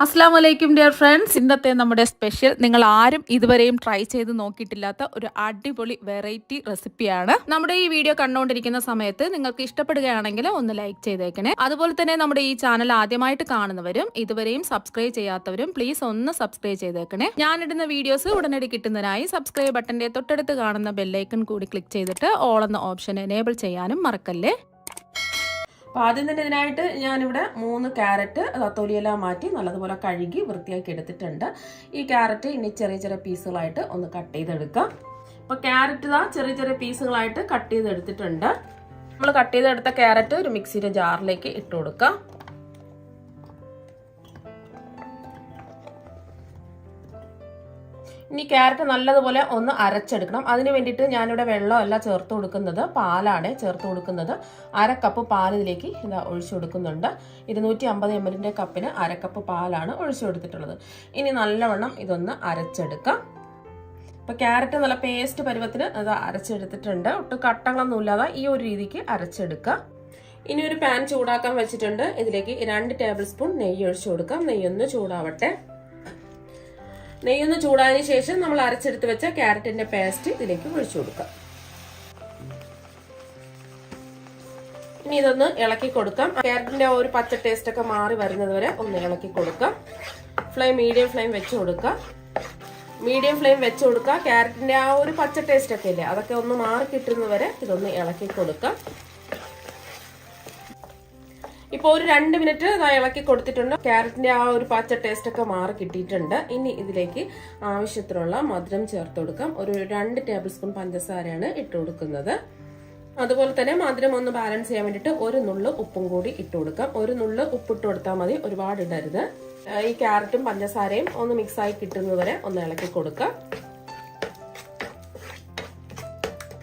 അസ്സാം വലൈക്കും dear friends. ഇന്നത്തെ നമ്മുടെ സ്പെഷ്യൽ നിങ്ങൾ ആരും ഇതുവരെയും ട്രൈ ചെയ്ത് നോക്കിയിട്ടില്ലാത്ത ഒരു അടിപൊളി വെറൈറ്റി റെസിപ്പിയാണ്. നമ്മുടെ ഈ വീഡിയോ കണ്ടുകൊണ്ടിരിക്കുന്ന സമയത്ത് നിങ്ങൾക്ക് ഇഷ്ടപ്പെടുകയാണെങ്കിൽ ഒന്ന് ലൈക്ക് ചെയ്തേക്കണേ. അതുപോലെ തന്നെ നമ്മുടെ ഈ ചാനൽ ആദ്യമായിട്ട് കാണുന്നവരും ഇതുവരെയും സബ്സ്ക്രൈബ് ചെയ്യാത്തവരും പ്ലീസ് ഒന്ന് സബ്സ്ക്രൈബ് ചെയ്തേക്കണേ. ഞാനിടുന്ന വീഡിയോസ് ഉടനടി കിട്ടുന്നതിനായി സബ്സ്ക്രൈബ് ബട്ടന്റെ തൊട്ടടുത്ത് കാണുന്ന ബെല്ലൈക്കൺ കൂടി ക്ലിക്ക് ചെയ്തിട്ട് ഓൾ എന്ന ഓപ്ഷൻ എനേബിൾ ചെയ്യാനും മറക്കല്ലേ. അപ്പോൾ ആദ്യം തന്നെ ഇതിനായിട്ട് ഞാനിവിടെ 3 ക്യാരറ്റ് തൊലിയെല്ലാം മാറ്റി നല്ലതുപോലെ കഴുകി വൃത്തിയാക്കി എടുത്തിട്ടുണ്ട്. ഈ ക്യാരറ്റ് ഇനി ചെറിയ ചെറിയ പീസുകളായിട്ട് ഒന്ന് കട്ട് ചെയ്തെടുക്കാം. അപ്പോൾ ക്യാരറ്റ് ചെറിയ ചെറിയ പീസുകളായിട്ട് കട്ട് ചെയ്തെടുത്തിട്ടുണ്ട്. നമ്മൾ കട്ട് ചെയ്തെടുത്ത ക്യാരറ്റ് ഒരു മിക്സിയുടെ ജാറിലേക്ക് ഇട്ട് കൊടുക്കാം. ഇനി ക്യാരറ്റ് നല്ലതുപോലെ ഒന്ന് അരച്ചെടുക്കണം. അതിന് വേണ്ടിയിട്ട് ഞാനിവിടെ വെള്ളമല്ല ചേർത്ത് കൊടുക്കുന്നത്, പാലാണ് ചേർത്ത് കൊടുക്കുന്നത്. 1/2 കപ്പ് പാൽ ഇതിലേക്ക് ഒഴിച്ചു കൊടുക്കുന്നുണ്ട്. 250 ml കപ്പിന് 1/2 കപ്പ് പാലാണ് ഒഴിച്ചു കൊടുത്തിട്ടുള്ളത്. ഇനി നല്ലവണ്ണം ഇതൊന്ന് അരച്ചെടുക്കാം. ഇപ്പൊ ക്യാരറ്റ് നല്ല പേസ്റ്റ് പരുവത്തിന് അത് അരച്ചെടുത്തിട്ടുണ്ട്. ഒട്ടും കട്ടകളൊന്നും ഇല്ലാതെ ഈ ഒരു രീതിക്ക് അരച്ചെടുക്കാം. ഇനി ഒരു പാൻ ചൂടാക്കാൻ വെച്ചിട്ടുണ്ട്. ഇതിലേക്ക് 2 ടേബിൾ സ്പൂൺ നെയ്യ് ഒഴിച്ചു കൊടുക്കാം. നെയ്യൊന്ന് ചൂടാവട്ടെ. നെയ്യൊന്ന് ചൂടായതിനു ശേഷം നമ്മൾ അരച്ചെടുത്ത് വെച്ച ക്യാരറ്റിന്റെ പേസ്റ്റ് ഇതിലേക്ക് ഒഴിച്ചു കൊടുക്കാം. ഇനി ഇതൊന്ന് ഇളക്കി കൊടുക്കാം. ക്യാരറ്റിന്റെ ഒരു പച്ച ടേസ്റ്റ് ഒക്കെ മാറി വരുന്നത് വരെ ഒന്ന് ഇളക്കി കൊടുക്കാം. മീഡിയം ഫ്ലെയിം വെച്ച് കൊടുക്കാം. മീഡിയം ഫ്ലെയിം വെച്ച് കൊടുക്കുക. ക്യാരറ്റിന്റെ ആ ഒരു പച്ച ടേസ്റ്റ് ഒക്കെ ഇല്ലേ, അതൊക്കെ ഒന്ന് മാറി കിട്ടുന്നത് വരെ ഇതൊന്ന് ഇളക്കി കൊടുക്കാം. ഇപ്പോൾ ഒരു 2 മിനിറ്റ് ഇളക്കി കൊടുത്തിട്ടുണ്ട്. ക്യാരറ്റിന്റെ ആ ഒരു പച്ച ടേസ്റ്റ് ഒക്കെ മാറി കിട്ടിയിട്ടുണ്ട്. ഇനി ഇതിലേക്ക് ആവശ്യത്തിനുള്ള മധുരം ചേർത്ത് കൊടുക്കാം. ഒരു 2 ടേബിൾ സ്പൂൺ പഞ്ചസാരയാണ് ഇട്ട് കൊടുക്കുന്നത്. അതുപോലെ തന്നെ മധുരം ഒന്ന് ബാലൻസ് ചെയ്യാൻ വേണ്ടിയിട്ട് ഒരു നുള്ള് ഉപ്പും കൂടി ഇട്ട് കൊടുക്കാം. ഒരു നുള്ള് ഉപ്പിട്ട് കൊടുത്താൽ മതി, ഒരുപാട് ഇടരുത്. ഈ ക്യാരറ്റും പഞ്ചസാരയും ഒന്ന് മിക്സ് ആയി കിട്ടുന്നത് വരെ ഒന്ന് ഇളക്കി കൊടുക്കാം.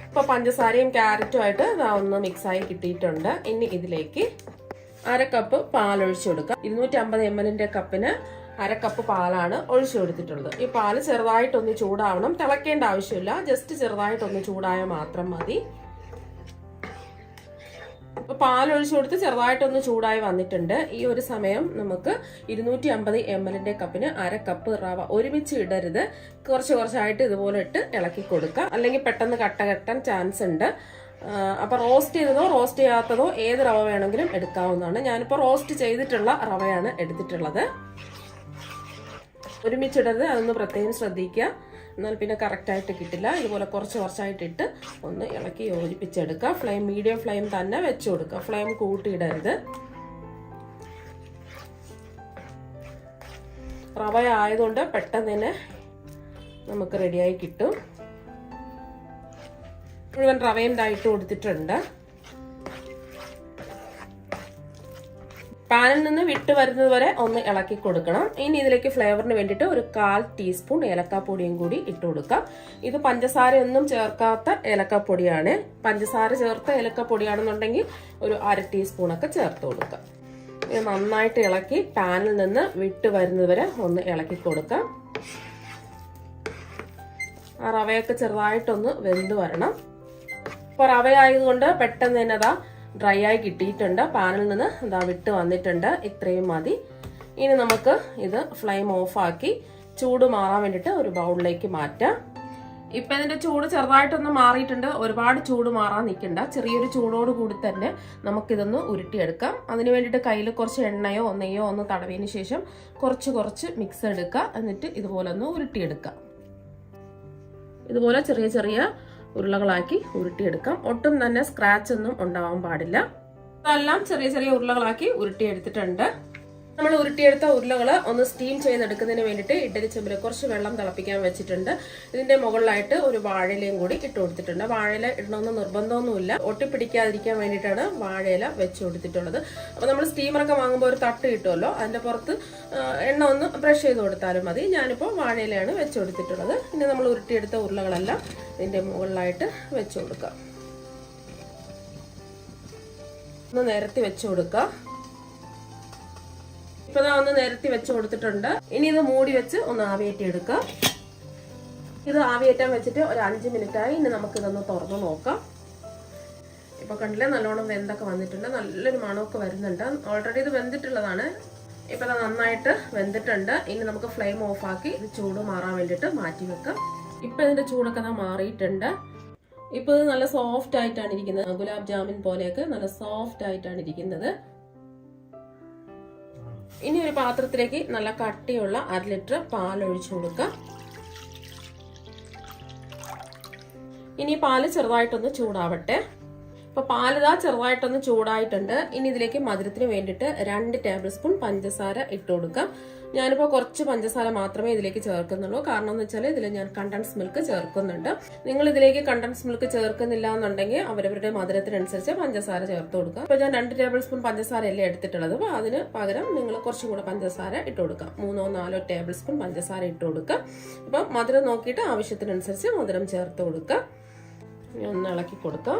ഇപ്പൊ പഞ്ചസാരയും ക്യാരറ്റും ആയിട്ട് ഒന്ന് മിക്സ് ആയി കിട്ടിയിട്ടുണ്ട്. ഇനി ഇതിലേക്ക് 1/2 കപ്പ് പാൽ ഒഴിച്ചു കൊടുക്കുക. 250 ml കപ്പിന് 1/2 കപ്പ് പാലാണ് ഒഴിച്ചു കൊടുത്തിട്ടുള്ളത്. ഈ പാല് ചെറുതായിട്ടൊന്ന് ചൂടാവണം. തിളക്കേണ്ട ആവശ്യമില്ല, ജസ്റ്റ് ചെറുതായിട്ടൊന്ന് ചൂടായാൽ മാത്രം മതി. പാൽ ഒഴിച്ചു കൊടുത്ത് ചെറുതായിട്ടൊന്ന് ചൂടായി വന്നിട്ടുണ്ട്. ഈ ഒരു സമയം നമുക്ക് 250 ml കപ്പിന് 1/2 കപ്പ് റവ ഒരുമിച്ച് ഇടരുത്, കുറച്ച് കുറച്ചായിട്ട് ഇതുപോലെ ഇട്ട് ഇളക്കി കൊടുക്കുക. അല്ലെങ്കിൽ പെട്ടെന്ന് കട്ട കെട്ടാൻ ചാൻസ് ഉണ്ട്. അപ്പൊ റോസ്റ്റ് ചെയ്തതോ റോസ്റ്റ് ചെയ്യാത്തതോ ഏത് റവ വേണമെങ്കിലും എടുക്കാവുന്നതാണ്. ഞാനിപ്പോ റോസ്റ്റ് ചെയ്തിട്ടുള്ള റവയാണ് എടുത്തിട്ടുള്ളത്. ഒരുമിച്ചിടരുത്, അതൊന്ന് പ്രത്യേകം ശ്രദ്ധിക്കുക, എന്നാൽ പിന്നെ കറക്റ്റ് ആയിട്ട് കിട്ടില്ല. ഇതുപോലെ കുറച്ച് കുറച്ചായിട്ട് ഇട്ട് ഒന്ന് ഇളക്കി യോജിപ്പിച്ചെടുക്കുക. മീഡിയം ഫ്ലെയിം തന്നെ വെച്ചു കൊടുക്കുക. ഫ്ലെയിം കൂട്ടിയിടരുത്. റവ ആയതുകൊണ്ട് പെട്ടെന്ന് തന്നെ നമുക്ക് റെഡിയായി കിട്ടും. മുഴുവൻ റവയും ഇട്ട് കൊടുത്തിട്ടുണ്ട്. പാനിൽ നിന്ന് വിട്ട് വരുന്നത് വരെ ഒന്ന് ഇളക്കി കൊടുക്കണം. ഇനി ഇതിലേക്ക് ഫ്ലേവറിന് വേണ്ടിയിട്ട് ഒരു 1/4 ടീസ്പൂൺ ഏലക്കാപ്പൊടിയും കൂടി ഇട്ട് കൊടുക്കാം. ഇത് പഞ്ചസാര ഒന്നും ചേർക്കാത്ത ഏലക്കാപ്പൊടിയാണ്. പഞ്ചസാര ചേർത്ത ഏലക്കാപ്പൊടിയാണെന്നുണ്ടെങ്കിൽ ഒരു 1/2 ടീസ്പൂണൊക്കെ ചേർത്ത് കൊടുക്കാം. ഇത് നന്നായിട്ട് ഇളക്കി പാനിൽ നിന്ന് വിട്ട് വരുന്നത് വരെ ഒന്ന് ഇളക്കി കൊടുക്കാം. ആ റവയൊക്കെ ചെറുതായിട്ടൊന്ന് വെന്ത് വരണം. ഇപ്പൊ റവയായതുകൊണ്ട് പെട്ടെന്ന് തന്നെ ഡ്രൈ ആയി കിട്ടിയിട്ടുണ്ട്. പാനിൽ നിന്ന് വിട്ട് വന്നിട്ടുണ്ട്. ഇത്രയും മതി. ഇനി നമുക്ക് ഇത് ഫ്ലെയിം ഓഫാക്കി ചൂട് മാറാൻ വേണ്ടിയിട്ട് ഒരു ബൗളിലേക്ക് മാറ്റാം. ഇപ്പൊ ഇതിന്റെ ചൂട് ചെറുതായിട്ടൊന്ന് മാറിയിട്ടുണ്ട്. ഒരുപാട് ചൂട് മാറാൻ നിൽക്കണ്ട. ചെറിയൊരു ചൂടോട് കൂടി തന്നെ നമുക്കിതൊന്ന് ഉരുട്ടിയെടുക്കാം. അതിന് വേണ്ടിയിട്ട് കയ്യിൽ കുറച്ച് എണ്ണയോ നെയ്യോ ഒന്ന് തടവിയതിന് ശേഷം കുറച്ച് മിക്സ് എടുക്കുക. എന്നിട്ട് ഇതുപോലെ ഒന്ന് ഉരുട്ടിയെടുക്കാം. ഇതുപോലെ ചെറിയ ചെറിയ ഉരുളകളാക്കി ഉരുട്ടിയെടുക്കാം. ഒട്ടും തന്നെ സ്ക്രാച്ച് ഒന്നും ഉണ്ടാവാൻ പാടില്ല. അതെല്ലാം ചെറിയ ചെറിയ ഉരുളകളാക്കി ഉരുട്ടിയെടുത്തിട്ടുണ്ട്. നമ്മൾ ഉരുട്ടിയെടുത്ത ഉരുളകൾ ഒന്ന് സ്റ്റീം ചെയ്തെടുക്കുന്നതിന് വേണ്ടിയിട്ട് ഇഡ്ഡലി ചെമ്പിൽ കുറച്ച് വെള്ളം തിളപ്പിക്കാൻ വെച്ചിട്ടുണ്ട്. ഇതിന്റെ മുകളിലായിട്ട് ഒരു വാഴയിലയും കൂടി ഇട്ട് കൊടുത്തിട്ടുണ്ട്. വാഴയില ഇടണമെന്ന് നിർബന്ധമൊന്നുമില്ല, ഒട്ടിപ്പിടിക്കാതിരിക്കാൻ വേണ്ടിയിട്ടാണ് വാഴയില വെച്ച് കൊടുത്തിട്ടുള്ളത്. അപ്പൊ നമ്മൾ സ്റ്റീമറൊക്കെ വാങ്ങുമ്പോൾ ഒരു തട്ട് കിട്ടുമല്ലോ, അതിന്റെ പുറത്ത് എണ്ണ ഒന്ന് ബ്രഷ് ചെയ്ത് കൊടുത്താലും മതി. ഞാനിപ്പോൾ വാഴയിലയാണ് വെച്ച് കൊടുത്തിട്ടുള്ളത്. ഇനി നമ്മൾ ഉരുട്ടിയെടുത്ത ഉരുളകളെല്ലാം ഇതിന്റെ മുകളിലായിട്ട് വെച്ച് കൊടുക്കാം. ഒന്ന് നിരത്തി വെച്ച് കൊടുക്കുക. ഇപ്പൊ ഒന്ന് നിരത്തി വെച്ച് കൊടുത്തിട്ടുണ്ട്. ഇനി ഇത് മൂടി വെച്ച് ഒന്ന് ആവിയേറ്റി എടുക്കാം. ഇത് ആവിയേറ്റാൻ വെച്ചിട്ട് ഒരു 5 മിനിറ്റായി. ഇനി നമുക്കിതൊന്ന് തുറന്ന് നോക്കാം. ഇപ്പൊ കണ്ടില്ലേ, നല്ലോണം വെന്തൊക്കെ വന്നിട്ടുണ്ട്. നല്ലൊരു മണമൊക്കെ വരുന്നുണ്ട്. ഓൾറെഡി ഇത് വെന്തിട്ടുള്ളതാണ്. ഇപ്പം അത് നന്നായിട്ട് വെന്തിട്ടുണ്ട്. ഇനി നമുക്ക് ഫ്ലെയിം ഓഫാക്കി ഇത് ചൂട് മാറാൻ വേണ്ടിയിട്ട് മാറ്റി വെക്കാം. ഇപ്പം ഇതിൻ്റെ ചൂടൊക്കെ മാറിയിട്ടുണ്ട്. ഇപ്പോൾ ഇത് നല്ല സോഫ്റ്റ് ആയിട്ടാണ് ഇരിക്കുന്നത്. ഗുലാബ് ജാമുൻ പോലെയൊക്കെ നല്ല സോഫ്റ്റ് ആയിട്ടാണ് ഇരിക്കുന്നത്. ഇനി ഒരു പാത്രത്തിലേക്ക് നല്ല കട്ടിയുള്ള 1/2 ലിറ്റർ പാൽ ഒഴിച്ചു കൊടുക്കാം. ഇനി പാല് ചെറുതായിട്ടൊന്ന് ചൂടാവട്ടെ. അപ്പോൾ പാലിതാ ചെറുതായിട്ടൊന്ന് ചൂടായിട്ടുണ്ട്. ഇനി ഇതിലേക്ക് മധുരത്തിന് വേണ്ടിയിട്ട് 2 ടേബിൾ സ്പൂൺ പഞ്ചസാര ഇട്ട് കൊടുക്കാം. ഞാനിപ്പോൾ കുറച്ച് പഞ്ചസാര മാത്രമേ ഇതിലേക്ക് ചേർക്കുന്നുള്ളൂ. കാരണം എന്ന് വെച്ചാൽ ഇതിൽ ഞാൻ കണ്ടൻസ് മിൽക്ക് ചേർക്കുന്നുണ്ട്. നിങ്ങൾ ഇതിലേക്ക് കണ്ടൻസ് മിൽക്ക് ചേർക്കുന്നില്ല എന്നുണ്ടെങ്കിൽ അവരവരുടെ മധുരത്തിനനുസരിച്ച് പഞ്ചസാര ചേർത്ത് കൊടുക്കുക. ഇപ്പോൾ ഞാൻ 2 ടേബിൾ സ്പൂൺ പഞ്ചസാരയല്ലേ എടുത്തിട്ടുള്ളത്. അപ്പോൾ അതിന് പകരം നിങ്ങൾ കുറച്ചും കൂടെ പഞ്ചസാര ഇട്ട് കൊടുക്കാം. 3-4 ടേബിൾ സ്പൂൺ പഞ്ചസാര ഇട്ട് കൊടുക്കുക. അപ്പം മധുരം നോക്കിയിട്ട് ആവശ്യത്തിനനുസരിച്ച് മധുരം ചേർത്ത് കൊടുക്കുക. ഒന്ന് ഇളക്കി കൊടുക്കാം.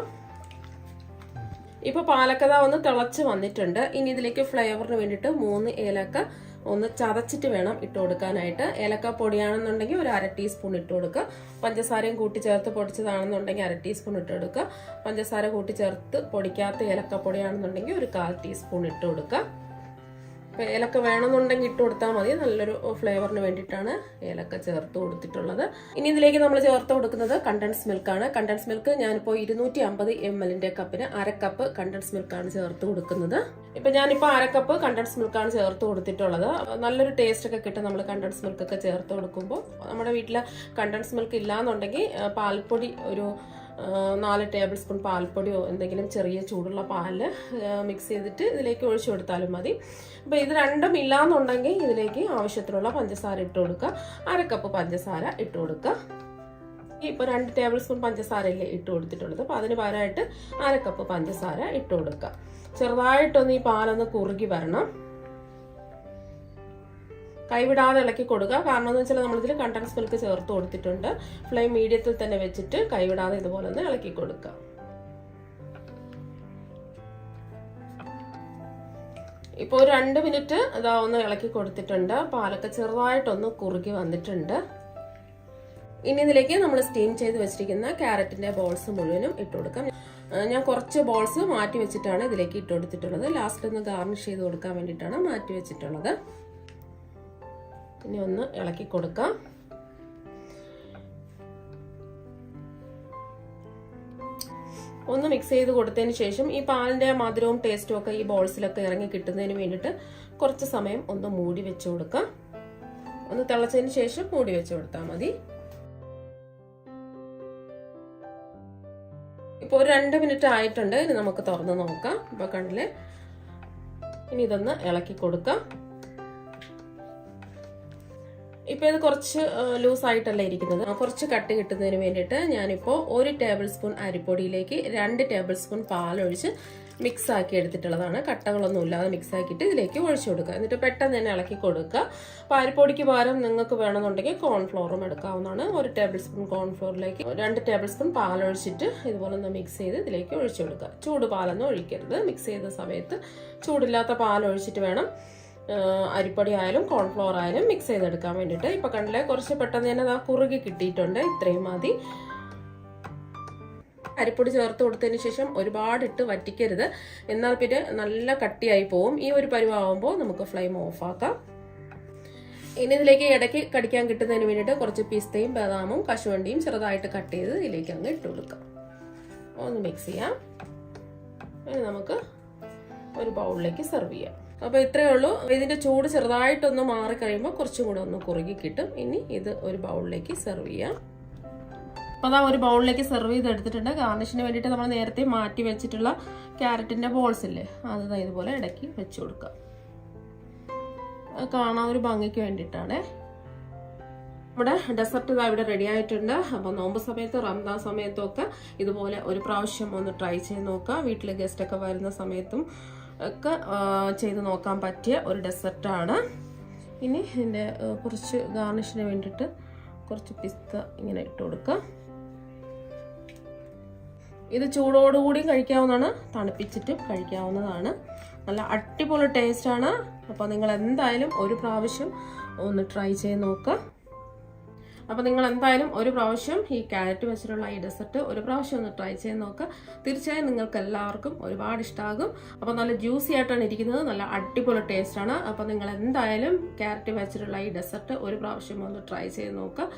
ഇപ്പോൾ പാലക്കഥ ഒന്ന് തിളച്ച് വന്നിട്ടുണ്ട്. ഇനി ഇതിലേക്ക് ഫ്ലേവറിന് വേണ്ടിയിട്ട് 3 ഏലക്ക ഒന്ന് ചതച്ചിട്ട് വേണം ഇട്ട് കൊടുക്കാനായിട്ട്. ഏലക്ക പൊടിയാണെന്നുണ്ടെങ്കിൽ ഒരു 1/2 ടീസ്പൂൺ ഇട്ട് കൊടുക്കുക. പഞ്ചസാരയും കൂട്ടി ചേർത്ത് പൊടിച്ചതാണെന്നുണ്ടെങ്കിൽ 1/2 ടീസ്പൂൺ ഇട്ട് കൊടുക്കുക. പഞ്ചസാര കൂട്ടി ചേർത്ത് പൊടിക്കാത്ത ഏലക്ക പൊടിയാണെന്നുണ്ടെങ്കിൽ ഒരു 1/4 ടീസ്പൂൺ ഇട്ട് കൊടുക്കുക. അപ്പോൾ ഏലക്ക വേണമെന്നുണ്ടെങ്കിൽ ഇട്ട് കൊടുത്താൽ മതി. നല്ലൊരു ഫ്ലേവറിന് വേണ്ടിയിട്ടാണ് ഏലക്ക ചേർത്ത് കൊടുത്തിട്ടുള്ളത്. ഇനി ഇതിലേക്ക് നമ്മൾ ചേർത്ത് കൊടുക്കുന്നത് കണ്ടൻസ് മിൽക്കാണ്. കണ്ടൻസ് മിൽക്ക് ഞാനിപ്പോൾ 250 ml കപ്പിന് 1/2 കപ്പ് കണ്ടൻസ് മിൽക്കാണ് ചേർത്ത് കൊടുക്കുന്നത്. ഇപ്പം ഞാനിപ്പോൾ 1/2 കപ്പ് കണ്ടൻസ് മിൽക്കാണ് ചേർത്ത് കൊടുത്തിട്ടുള്ളത്. നല്ലൊരു ടേസ്റ്റ് ഒക്കെ കിട്ടും നമ്മൾ കണ്ടൻസ് മിൽക്കൊക്കെ ചേർത്ത് കൊടുക്കുമ്പോൾ. നമ്മുടെ വീട്ടിൽ കണ്ടൻസ് മിൽക്ക് ഇല്ലാന്നുണ്ടെങ്കിൽ പാൽപ്പൊടി ഒരു 4 ടേബിൾ സ്പൂൺ പാൽപ്പൊടിയോ എന്തെങ്കിലും ചെറിയ ചൂടുള്ള പാല് മിക്സ് ചെയ്തിട്ട് ഇതിലേക്ക് ഒഴിച്ചു കൊടുത്താലും മതി. അപ്പോൾ ഇത് രണ്ടും ഇല്ലാന്നുണ്ടെങ്കിൽ ഇതിലേക്ക് ആവശ്യത്തിനുള്ള പഞ്ചസാര ഇട്ട് കൊടുക്കുക. 1/2 കപ്പ് പഞ്ചസാര ഇട്ട് കൊടുക്കുക. ഇപ്പോൾ 2 ടേബിൾ സ്പൂൺ പഞ്ചസാരയല്ലേ ഇട്ട് കൊടുത്തിട്ടുള്ളത്. അപ്പോൾ അതിന് പകരമായിട്ട് 1/2 കപ്പ് പഞ്ചസാര ഇട്ട് കൊടുക്കുക. ചെറുതായിട്ടൊന്ന് ഈ പാലൊന്ന് കുറുകി വരണം. കൈവിടാതെ ഇളക്കി കൊടുക്കുക. കാരണം എന്ന് വെച്ചാൽ നമ്മളിതിൽ കണ്ടൻസ് മിൽക്ക് ചേർത്ത് കൊടുത്തിട്ടുണ്ട്. ഫ്ലെയിം മീഡിയത്തിൽ തന്നെ വെച്ചിട്ട് കൈവിടാതെ ഇതുപോലെ ഒന്ന് ഇളക്കി കൊടുക്കുക. ഇപ്പോൾ ഒരു 2 മിനിറ്റ് ഇതാ ഒന്ന് ഇളക്കി കൊടുത്തിട്ടുണ്ട്. പാലൊക്കെ ചെറുതായിട്ടൊന്ന് കുറുകി വന്നിട്ടുണ്ട്. ഇനി ഇതിലേക്ക് നമ്മൾ സ്റ്റീം ചെയ്ത് വെച്ചിരിക്കുന്ന ക്യാരറ്റിന്റെ ബോൾസ് മുഴുവനും ഇട്ട് കൊടുക്കാം. ഞാൻ കുറച്ച് ബോൾസ് മാറ്റി വെച്ചിട്ടാണ് ഇതിലേക്ക് ഇട്ട് കൊടുത്തിട്ടുള്ളത്. ലാസ്റ്റ് ഒന്ന് ഗാർണിഷ് ചെയ്ത് കൊടുക്കാൻ വേണ്ടിയിട്ടാണ് മാറ്റി വെച്ചിട്ടുള്ളത്. ഇനി ഒന്ന് ഇളക്കി കൊടുക്കാം. ഒന്ന് മിക്സ് ചെയ്ത് കൊടുത്തതിന് ശേഷം ഈ പാലിന്റെ മധുരവും ടേസ്റ്റും ഒക്കെ ഈ ബോൾസിലൊക്കെ ഇറങ്ങി കിട്ടുന്നതിന് വേണ്ടിയിട്ട് കുറച്ച് സമയം ഒന്ന് മൂടി വെച്ച് കൊടുക്കാം. ഒന്ന് തിളച്ചതിന് ശേഷം മൂടി വെച്ച് കൊടുത്താൽ മതി. ഇപ്പോൾ ഒരു 2 മിനിറ്റ് ആയിട്ടുണ്ട്. ഇനി നമുക്ക് തുറന്ന് നോക്കാം. ഇപ്പൊ കണ്ടില്ലേ, ഇനി ഇതൊന്ന് ഇളക്കി കൊടുക്കാം. ഇപ്പൊ ഇത് കുറച്ച് ലൂസ് ആയിട്ടല്ല ഇരിക്കുന്നത്. കുറച്ച് കട്ടി കിട്ടുന്നതിന് വേണ്ടിയിട്ട് ഞാനിപ്പോൾ 1 ടേബിൾ സ്പൂൺ അരിപ്പൊടിയിലേക്ക് 2 ടേബിൾ സ്പൂൺ പാലൊഴിച്ച് മിക്സ് ആക്കി എടുത്തിട്ടുള്ളതാണ്. കട്ടകളൊന്നും ഇല്ലാതെ മിക്സ് ആക്കിയിട്ട് ഇതിലേക്ക് ഒഴിച്ചു കൊടുക്കുക. എന്നിട്ട് പെട്ടെന്ന് തന്നെ ഇളക്കി കൊടുക്കുക. അപ്പോൾ അരിപ്പൊടിക്ക് പകരം നിങ്ങൾക്ക് വേണമെന്നുണ്ടെങ്കിൽ കോൺഫ്ലോറും എടുക്കാവുന്നതാണ്. 1 ടേബിൾ സ്പൂൺ കോൺഫ്ലോറിലേക്ക് 2 ടേബിൾ സ്പൂൺ പാലൊഴിച്ചിട്ട് ഇതുപോലെ ഒന്ന് മിക്സ് ചെയ്ത് ഇതിലേക്ക് ഒഴിച്ചു കൊടുക്കുക. ചൂട് പാലൊന്നും ഒഴിക്കരുത്. മിക്സ് ചെയ്ത സമയത്ത് ചൂടില്ലാത്ത പാലൊഴിച്ചിട്ട് വേണം അരിപ്പൊടി ആയാലും കോൺഫ്ലോർ ആയാലും മിക്സ് ചെയ്തെടുക്കാൻ വേണ്ടിയിട്ട്. ഇപ്പൊ കണ്ടില്ലേ, കുറച്ച് പെട്ടെന്ന് തന്നെ കുറുകി കിട്ടിയിട്ടുണ്ട്. ഇത്രയും മതി. അരിപ്പൊടി ചേർത്ത് കൊടുത്തതിന് ശേഷം ഒരുപാട് ഇട്ട് വറ്റിക്കരുത്. എന്നാൽ പിന്നെ നല്ല കട്ടിയായി പോവും. ഈ ഒരു പരുവാകുമ്പോൾ നമുക്ക് ഫ്ലെയിം ഓഫ് ആക്കാം. ഇനി ഇതിലേക്ക് ഇടയ്ക്ക് കടിക്കാൻ കിട്ടുന്നതിന് വേണ്ടിയിട്ട് കുറച്ച് പിസ്തയും ബദാമും കശുവണ്ടിയും ചെറുതായിട്ട് കട്ട് ചെയ്ത് ഇതിലേക്ക് അങ്ങ് ഇട്ട് കൊടുക്കാം. ഒന്ന് മിക്സ് ചെയ്യാം. ഇനി നമുക്ക് ഒരു ബൗളിലേക്ക് സെർവ് ചെയ്യാം. അപ്പോൾ ഇത്രയേ ഉള്ളൂ. ഇതിന്റെ ചൂട് ചെറുതായിട്ടൊന്ന് മാറിക്കഴിയുമ്പോൾ കുറച്ചും കൂടെ ഒന്ന് കുറുകി കിട്ടും. ഇനി ഇത് ഒരു ബൗളിലേക്ക് സെർവ് ചെയ്യാം. അപ്പോൾ അതാ ഒരു ബൗളിലേക്ക് സെർവ് ചെയ്ത് എടുത്തിട്ടുണ്ട്. ഗാർണിഷിന് വേണ്ടിയിട്ട് നമ്മൾ നേരത്തെ മാറ്റി വെച്ചിട്ടുള്ള ക്യാരറ്റിന്റെ ബോൾസ് ഇല്ലേ, അത് ഇതുപോലെ ഇടയ്ക്ക് വെച്ച് കൊടുക്കാം. കാണാൻ ഒരു ഭംഗിക്ക് വേണ്ടിയിട്ടാണ്. നമ്മുടെ ഡെസർട്ട് ഇതാ ഇവിടെ റെഡി ആയിട്ടുണ്ട്. അപ്പോൾ നോമ്പ് സമയത്ത് റംദാൻ സമയത്തൊക്കെ ഇതുപോലെ ഒരു പ്രാവശ്യം ഒന്ന് ട്രൈ ചെയ്ത് നോക്കുക. വീട്ടിൽ ഗസ്റ്റ് ഒക്കെ വരുന്ന സമയത്തും ഒക്കെ ചെയ്ത് നോക്കാൻ പറ്റിയ ഒരു ഡെസർട്ടാണ്. ഇനി ഇതിൻ്റെ കുറച്ച് ഗാർണിഷിന് വേണ്ടിയിട്ട് കുറച്ച് പിസ്ത ഇങ്ങനെ ഇട്ട് കൊടുക്കുക. ഇത് ചൂടോടുകൂടി കഴിക്കാവുന്നതാണ്, തണുപ്പിച്ചിട്ടും കഴിക്കാവുന്നതാണ്. നല്ല അടിപൊളി ടേസ്റ്റാണ്. അപ്പോൾ നിങ്ങൾ എന്തായാലും ഒരു പ്രാവശ്യം ഒന്ന് ട്രൈ ചെയ്ത് നോക്കുക. അപ്പോൾ നിങ്ങൾ എന്തായാലും ഒരു പ്രാവശ്യം ഈ ക്യാരറ്റ് വെച്ചിട്ടുള്ള ഈ ഡെസർട്ട് ഒരു പ്രാവശ്യം ഒന്ന് ട്രൈ ചെയ്ത് നോക്കുക. തീർച്ചയായും നിങ്ങൾക്ക് എല്ലാവർക്കും ഒരുപാട് ഇഷ്ടമാകും. അപ്പോൾ നല്ല ജ്യൂസി ആയിട്ടാണ് ഇരിക്കുന്നത്, നല്ല അടിപൊളി ടേസ്റ്റാണ്. അപ്പോൾ നിങ്ങൾ എന്തായാലും ക്യാരറ്റ് വെച്ചിട്ടുള്ള ഈ ഡെസർട്ട് ഒരു പ്രാവശ്യം ഒന്ന് ട്രൈ ചെയ്ത് നോക്കുക.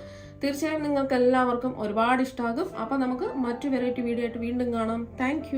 തീർച്ചയായും നിങ്ങൾക്ക് എല്ലാവർക്കും ഒരുപാട് ഇഷ്ടമാകും. അപ്പോൾ നമുക്ക് മറ്റു വെറൈറ്റി വീഡിയോ ആയിട്ട് വീണ്ടും കാണാം. താങ്ക്